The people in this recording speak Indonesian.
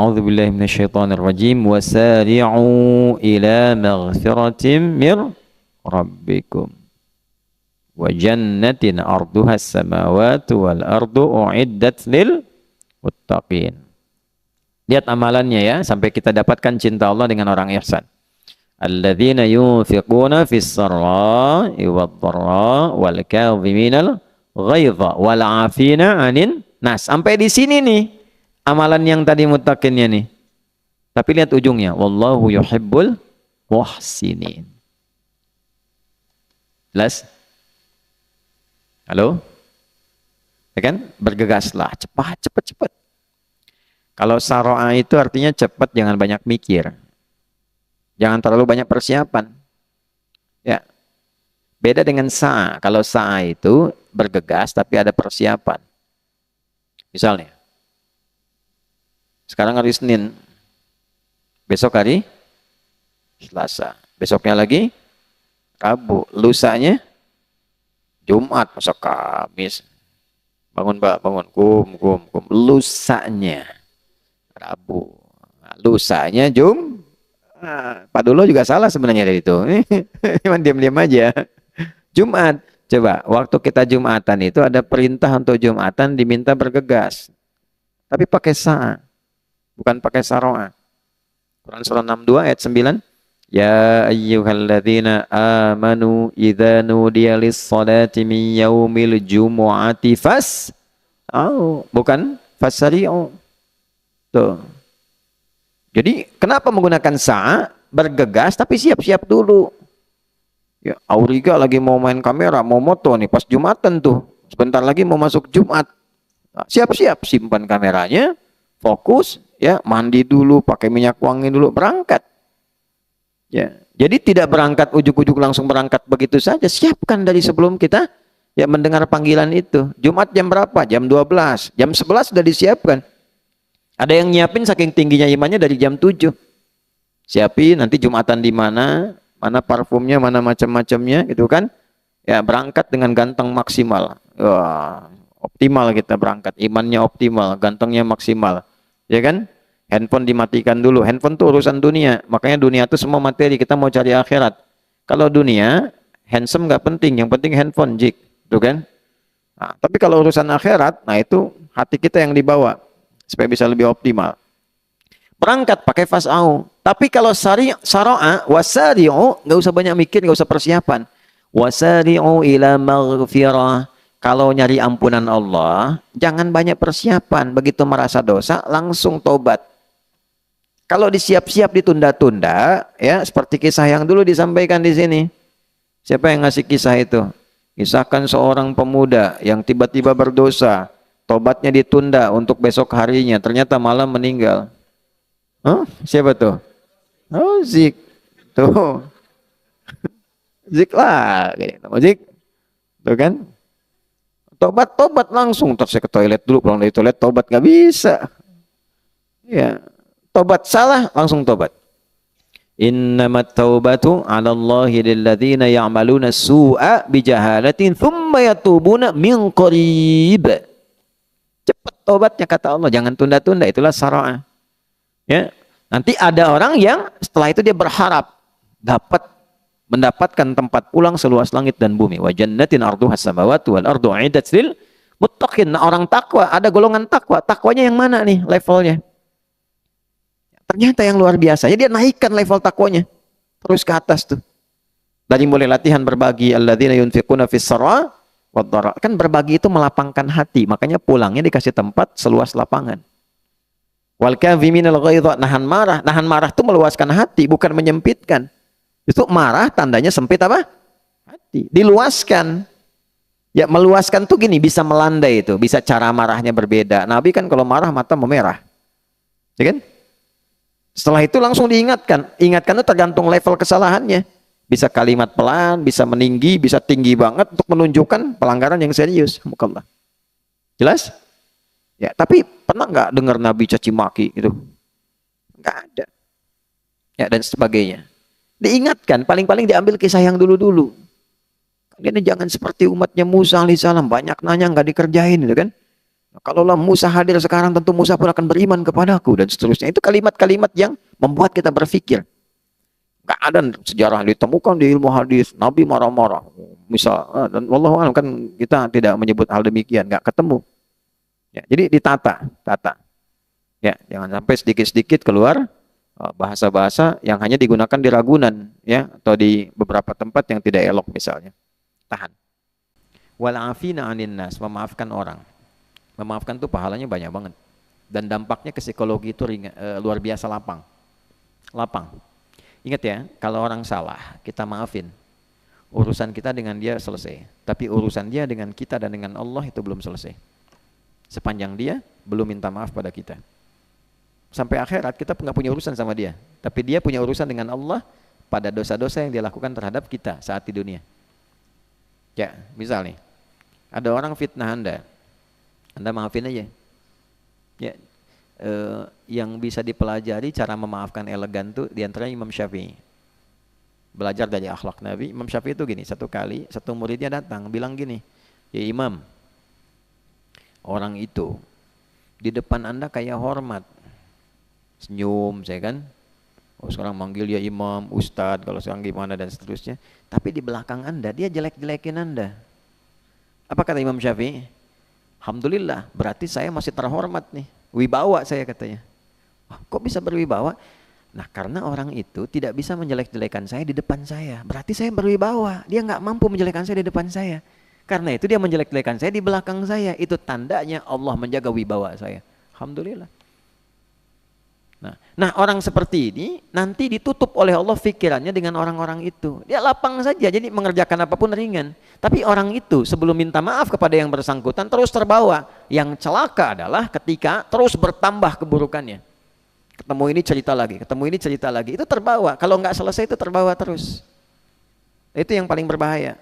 A'udzubillahi minasyaitonirrajim. Wasari'u ila maghfiratin mir rabbikum wa jannatin arduha as-samawati wal ardu uiddat lil muttaqin. Lihat amalannya ya, sampai kita dapatkan cinta Allah dengan orang ihsan. Alladzina yunfiquna fis sarra'i wad dharra wal kadhiminal ghaidha wal 'afina 'anin nas. Sampai di sini nih amalan yang tadi muttaqinnya nih. Tapi lihat ujungnya, wallahu yuhibbul muhsinin. Jelas? Halo? Ya kan? Bergegaslah, cepat. Kalau saro'a itu artinya cepat, jangan banyak mikir. Jangan terlalu banyak persiapan. Ya. Beda dengan sa'a. Kalau sa'a itu bergegas tapi ada persiapan. Misalnya, sekarang hari Senin, besok hari Selasa, besoknya lagi Rabu, lusanya Jumat, masa Kamis. Bangun Mbak, bangun, kum. Lusanya Rabu, lusanya Pak Dulo juga salah sebenarnya dari itu. Cuman diam-diam aja. Jumat. Coba, waktu kita Jumatan itu ada perintah untuk Jumatan diminta bergegas. Tapi pakai sa'a, bukan pakai saro'a. Quran surah 62 ayat 9. Ya ayyuhalladzina amanu idza nudiya lis-salati min yaumil jumu'ati bukan fasari'u. Tuh. Jadi kenapa menggunakan sa'a? Bergegas tapi siap-siap dulu. Ya, Auriga lagi mau main kamera, mau moto nih pas Jumatan tuh. Sebentar lagi mau masuk Jumat. Nah, siap-siap, simpan kameranya, fokus, ya, mandi dulu, pakai minyak wangi dulu, berangkat. Ya, jadi tidak berangkat ujuk-ujuk langsung berangkat begitu saja. Siapkan dari sebelum kita ya mendengar panggilan itu. Jumat jam berapa? Jam 12. Jam 11 sudah disiapkan. Ada yang nyiapin saking tingginya imannya dari jam 7. Siapin nanti Jumatan di mana, mana parfumnya, mana macam-macamnya gitu kan. Ya, berangkat dengan ganteng maksimal. Wah, optimal kita berangkat. Imannya optimal, gantengnya maksimal. Ya kan? Handphone dimatikan dulu. Handphone itu urusan dunia. Makanya dunia itu semua materi. Kita mau cari akhirat. Kalau dunia, handsome nggak penting. Yang penting handphone, jik. Tuh kan? Nah, tapi kalau urusan akhirat, nah itu hati kita yang dibawa. Supaya bisa lebih optimal. Berangkat pakai fas'au. Tapi kalau saro'a, wasari'u, nggak usah banyak mikir, nggak usah persiapan. Wasari'u ila maghfirah. Kalau nyari ampunan Allah, jangan banyak persiapan. Begitu merasa dosa, langsung tobat. Kalau disiap-siap ditunda-tunda, ya seperti kisah yang dulu disampaikan di sini. Siapa yang ngasih kisah itu? Kisahkan seorang pemuda yang tiba-tiba berdosa, tobatnya ditunda untuk besok harinya, ternyata malam meninggal. Huh? Siapa tuh? Oh, Zik. Tuh. Zik lah. Zik. Tuh kan? Tobat langsung. Terus saya ke toilet dulu, pulang dari toilet, tobat gak bisa. Ya. Tobat salah, langsung tobat. Innamat taubatu 'ala Allahi lilladzina ya'maluna su'a bijahalatin thumma yatubuna min qarib. Cepat tobatnya kata Allah, jangan tunda-tunda, itulah saro'ah. Ya. Nanti ada orang yang setelah itu dia berharap mendapatkan tempat pulang seluas langit dan bumi. Wa jannatin arduhas samawati wal ardu 'iddat lil muttaqin. Nah, orang takwa, ada golongan takwa. Takwanya yang mana nih levelnya? Ternyata yang luar biasa. Jadi dia naikkan level takwanya. Terus ke atas tuh. Dari mulai latihan berbagi. Alladzina yunfiquna fis sarra wad dharra. Kan berbagi itu melapangkan hati. Makanya pulangnya dikasih tempat seluas lapangan. Wal kadhiminal ghaidha. Nahan marah. Nahan marah itu meluaskan hati. Bukan menyempitkan. Itu marah tandanya sempit apa? Hati. Diluaskan. Ya meluaskan tuh gini. Bisa melandai itu. Bisa cara marahnya berbeda. Nabi kan kalau marah mata memerah. Ya kan? Setelah itu langsung diingatkan. Ingatkan itu tergantung level kesalahannya. Bisa kalimat pelan, bisa meninggi, bisa tinggi banget untuk menunjukkan pelanggaran yang serius. Mukallah. Jelas? Ya, tapi pernah nggak dengar Nabi caci maki gitu? Nggak ada. Ya, dan sebagainya. Diingatkan, paling-paling diambil kisah yang dulu-dulu. Kalian jangan seperti umatnya Musa alaihissalam, banyak nanya nggak dikerjain gitu kan? Kalaulah Musa hadir sekarang, tentu Musa pun akan beriman kepadaku, dan seterusnya. Itu kalimat-kalimat yang membuat kita berpikir. Gak ada sejarah ditemukan di ilmu hadis, Nabi marah-marah. Misal, dan wallahu a'lam, kan kita tidak menyebut hal demikian, gak ketemu. Ya, jadi ditata, tata. Ya, jangan sampai sedikit-sedikit keluar bahasa-bahasa yang hanya digunakan di Ragunan, ya, atau di beberapa tempat yang tidak elok misalnya. Tahan. Wal afina 'anin nas, memaafkan orang. Memaafkan tuh pahalanya banyak banget. Dan dampaknya ke psikologi itu luar biasa lapang. Lapang. Ingat ya, kalau orang salah, kita maafin. Urusan kita dengan dia selesai. Tapi urusan dia dengan kita dan dengan Allah itu belum selesai. Sepanjang dia belum minta maaf pada kita. Sampai akhirat kita nggak punya urusan sama dia. Tapi dia punya urusan dengan Allah pada dosa-dosa yang dia lakukan terhadap kita saat di dunia. Ya, misal nih, ada orang fitnah Anda maafin aja. Ya, yang bisa dipelajari cara memaafkan elegan tuh diantaranya Imam Syafi'i. Belajar dari akhlak Nabi. Imam Syafi'i itu gini, satu kali satu muridnya datang bilang gini, ya Imam, orang itu di depan Anda kayak hormat, senyum, saya kan. Oh, sekarang manggil ya Imam, Ustadz, kalau sekarang gimana dan seterusnya. Tapi di belakang Anda dia jelek-jelekin Anda. Apa kata Imam Syafi'i? Alhamdulillah, berarti saya masih terhormat nih. Wibawa saya katanya. Wah, kok bisa berwibawa? Nah, karena orang itu tidak bisa menjelek-jelekan saya di depan saya. Berarti saya berwibawa. Dia nggak mampu menjelekkan saya di depan saya. Karena itu dia menjelek-jelekan saya di belakang saya. Itu tandanya Allah menjaga wibawa saya. Alhamdulillah. Nah, orang seperti ini nanti ditutup oleh Allah pikirannya dengan orang-orang itu. Dia lapang saja, jadi mengerjakan apapun ringan. Tapi orang itu sebelum minta maaf kepada yang bersangkutan terus terbawa. Yang celaka adalah ketika terus bertambah keburukannya. Ketemu ini cerita lagi, ketemu ini cerita lagi. Itu terbawa. Kalau nggak selesai itu terbawa terus. Itu yang paling berbahaya.